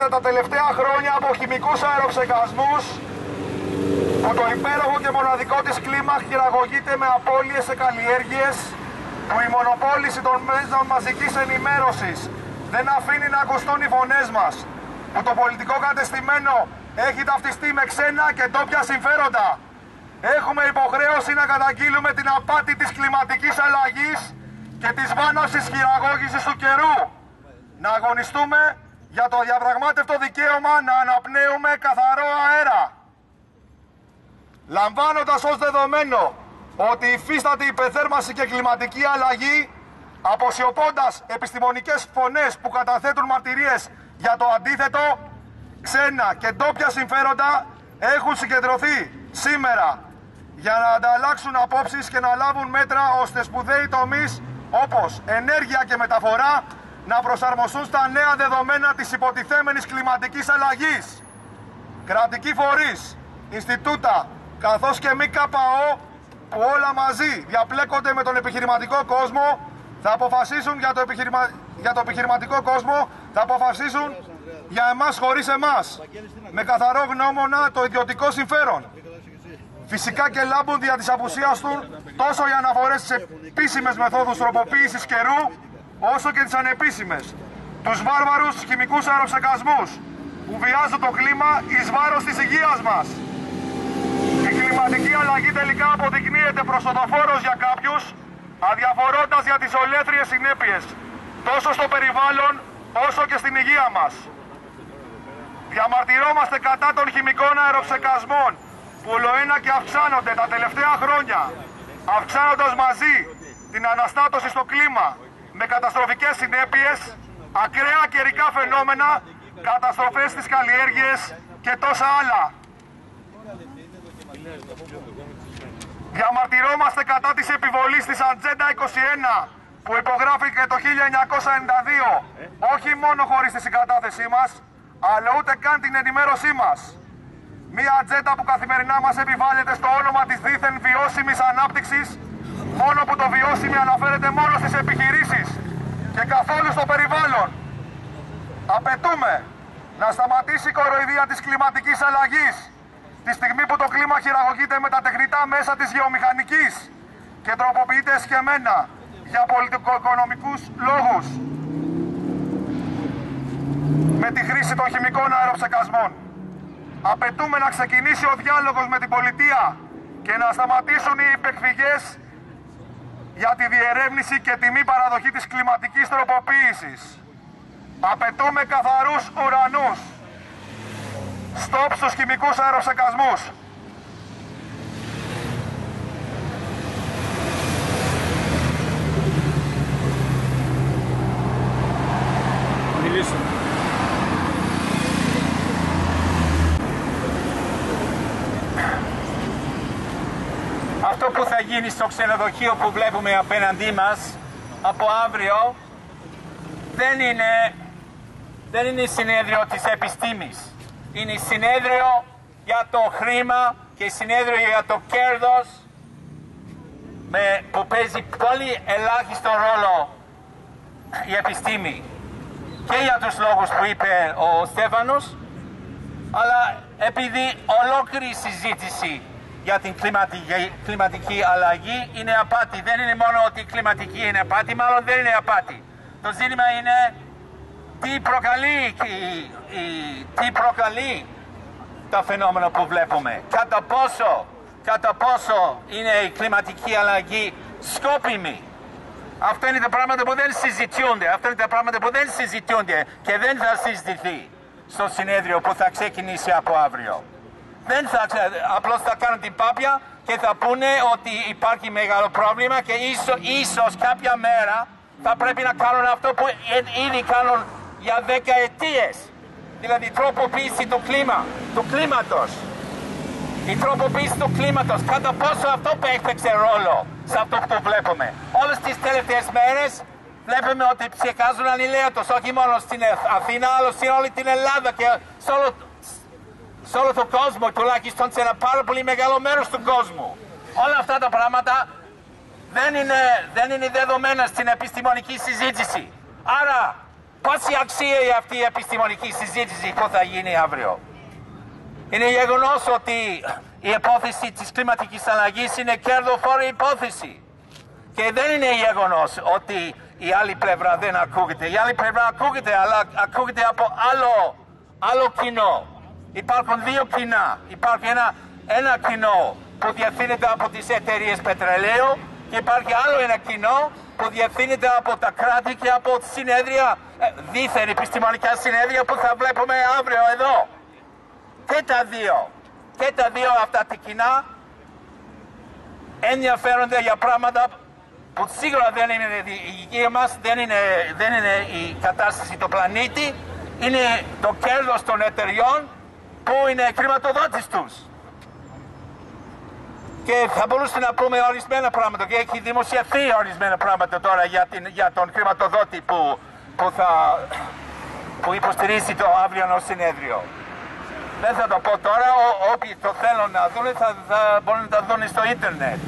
Τα τελευταία χρόνια από χημικούς αεροψεκασμούς που το υπέροχο και μοναδικό της κλίμα χειραγωγείται με απώλειες σε καλλιέργειες, που η μονοπόληση των μέσων μαζικής ενημέρωσης δεν αφήνει να ακουστούν οι φωνές μας, που το πολιτικό κατεστημένο έχει ταυτιστεί με ξένα και ντόπια συμφέροντα. Έχουμε υποχρέωση να καταγγείλουμε την απάτη της κλιματικής αλλαγής και της βάναυσης χειραγώγησης του καιρού. Να αγωνιστούμε για το διαπραγμάτευτο δικαίωμα να αναπνέουμε καθαρό αέρα. Λαμβάνοντας ως δεδομένο ότι υφίσταται υπερθέρμανση και κλιματική αλλαγή, αποσιωπώντας επιστημονικές φωνές που καταθέτουν μαρτυρίες για το αντίθετο, ξένα και ντόπια συμφέροντα έχουν συγκεντρωθεί σήμερα για να ανταλλάξουν απόψεις και να λάβουν μέτρα ώστε σπουδαίοι τομείς όπως ενέργεια και μεταφορά να προσαρμοστούν στα νέα δεδομένα της υποτιθέμενης κλιματικής αλλαγής. Κρατικοί φορείς, Ινστιτούτα, καθώς και ΜΚΟ που όλα μαζί διαπλέκονται με τον επιχειρηματικό κόσμο, θα αποφασίσουν για το επιχειρηματικό κόσμο, θα αποφασίσουν για εμάς χωρίς εμάς, με καθαρό γνώμονα το ιδιωτικό συμφέρον. Φυσικά και λάμπουν δια της απουσίας του τόσο οι αναφορές στις επίσημες μεθόδους τροποποίησης καιρού, όσο και τις ανεπίσημες, τους βάρβαρους χημικούς αεροψεκασμούς που βιάζουν το κλίμα εις βάρος της υγείας μας. Η κλιματική αλλαγή τελικά αποδεικνύεται προσοδοφόρος για κάποιους, αδιαφορώντας για τις ολέθριες συνέπειες, τόσο στο περιβάλλον όσο και στην υγεία μας. Διαμαρτυρόμαστε κατά των χημικών αεροψεκασμών που ολοένα και αυξάνονται τα τελευταία χρόνια, αυξάνοντας μαζί την αναστάτωση στο κλίμα με καταστροφικές συνέπειες, ακραία καιρικά φαινόμενα, καταστροφές στις καλλιέργειες και τόσα άλλα. Διαμαρτυρόμαστε κατά της επιβολής της Ατζέντα 21 που υπογράφηκε το 1992, όχι μόνο χωρίς τη συγκατάθεσή μας, αλλά ούτε καν την ενημέρωσή μας. Μία ατζέντα που καθημερινά μας επιβάλλεται στο όνομα της δίθεν βιώσιμης ανάπτυξης, μόνο που το βιώσιμη αναφέρεται μόνο στις επιχειρήσεις και καθόλου στο περιβάλλον. Απαιτούμε να σταματήσει η κοροϊδία της κλιματικής αλλαγής, τη στιγμή που το κλίμα χειραγωγείται με τα τεχνητά μέσα της γεωμηχανικής και τροποποιείται εσκεμμένα για πολιτικο-οικονομικούς λόγους με τη χρήση των χημικών αεροψεκασμών. Απαιτούμε να ξεκινήσει ο διάλογος με την πολιτεία και να σταματήσουν οι υπεκφυγές για τη διερεύνηση και τη μη παραδοχή της κλιματικής τροποποίησης. Απαιτούμε καθαρούς ουρανούς. Στοπ στους χημικούς αεροψεκασμούς. Αυτό που θα γίνει στο ξενοδοχείο που βλέπουμε απέναντί μας από αύριο δεν είναι συνέδριο της επιστήμης. Είναι συνέδριο για το χρήμα και συνέδριο για το κέρδος που παίζει πολύ ελάχιστο ρόλο η επιστήμη. Και για τους λόγους που είπε ο Στέφανος, αλλά επειδή ολόκληρη συζήτηση για την κλιματική αλλαγή είναι απάτη. Δεν είναι μόνο ότι η κλιματική είναι απάτη, μάλλον δεν είναι απάτη. Το ζήτημα είναι τι προκαλεί τα φαινόμενα που βλέπουμε. Κατά πόσο είναι η κλιματική αλλαγή σκόπιμη. Αυτά είναι τα πράγματα που δεν συζητιούνται. Και δεν θα συζητηθεί στο συνέδριο που θα ξεκινήσει από αύριο. Απλώς θα κάνουν την πάπια και θα πούνε ότι υπάρχει μεγάλο πρόβλημα και ίσως κάποια μέρα θα πρέπει να κάνουν αυτό που ήδη κάνουν για δεκαετίες. Δηλαδή τροποποίηση του κλίματος. Η τροποποίηση του κλίματος, κατά πόσο αυτό παίξε ρόλο σε αυτό που βλέπουμε. Όλες τις τελευταίες μέρες βλέπουμε ότι ψεκάζουν ανηλέωτος, όχι μόνο στην Αθήνα, αλλά σε όλη την Ελλάδα και σε όλο τον κόσμο, τουλάχιστον σε ένα πάρα πολύ μεγάλο μέρος του κόσμου. Όλα αυτά τα πράγματα δεν είναι δεδομένα στην επιστημονική συζήτηση. Άρα Πόση αξία έχει αυτή η επιστημονική συζήτηση που θα γίνει αύριο? Είναι γεγονός ότι η υπόθεση της κλιματικής αλλαγής είναι κερδοφόρη υπόθεση. Και δεν είναι γεγονός ότι η άλλη πλευρά δεν ακούγεται. Η άλλη πλευρά ακούγεται, αλλά ακούγεται από άλλο κοινό. Υπάρχουν δύο κοινά. Υπάρχει ένα κοινό που διευθύνεται από τις εταιρείες πετρελαίου και υπάρχει άλλο ένα κοινό που διευθύνεται από τα κράτη και από συνέδρια, δίθεν επιστημονικά συνέδρια που θα βλέπουμε αύριο εδώ. Και τα δύο αυτά τα κοινά ενδιαφέρονται για πράγματα που σίγουρα δεν είναι η υγεία μας, δεν είναι η κατάσταση του πλανήτη, είναι το κέρδος των εταιριών που είναι χρηματοδότης τους. Και θα μπορούσαμε να πούμε ορισμένα πράγματα και έχει δημοσιευθεί ορισμένα πράγματα τώρα για τον χρηματοδότη που υποστηρίζει το αύριανο συνέδριο. Δεν θα το πω τώρα, όποιοι το θέλουν να δουν θα μπορούν να τα δουν στο ίντερνετ.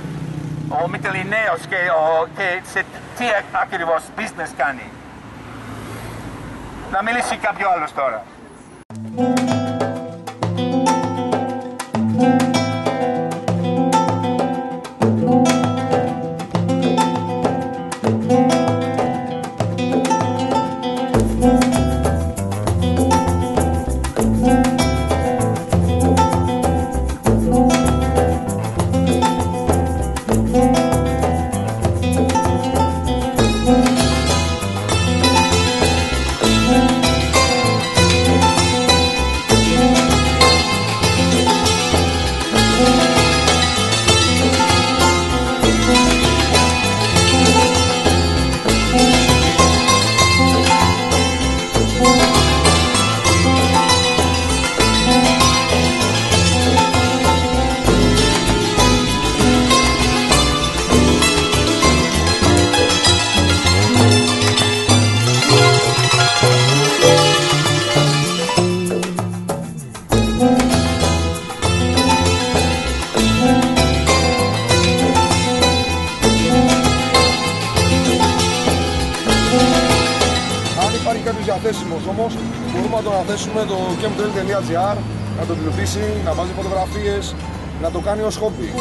Ο Μητεληναίος και σε τι ακριβώς business κάνει. Να μιλήσει κάποιο άλλος τώρα. Διαθέσιμος όμως, μπορούμε να το αναθέσουμε το chemtrail.gr, να το επιδοτήσει, να βάζει φωτογραφίες, να το κάνει ως χόμπι.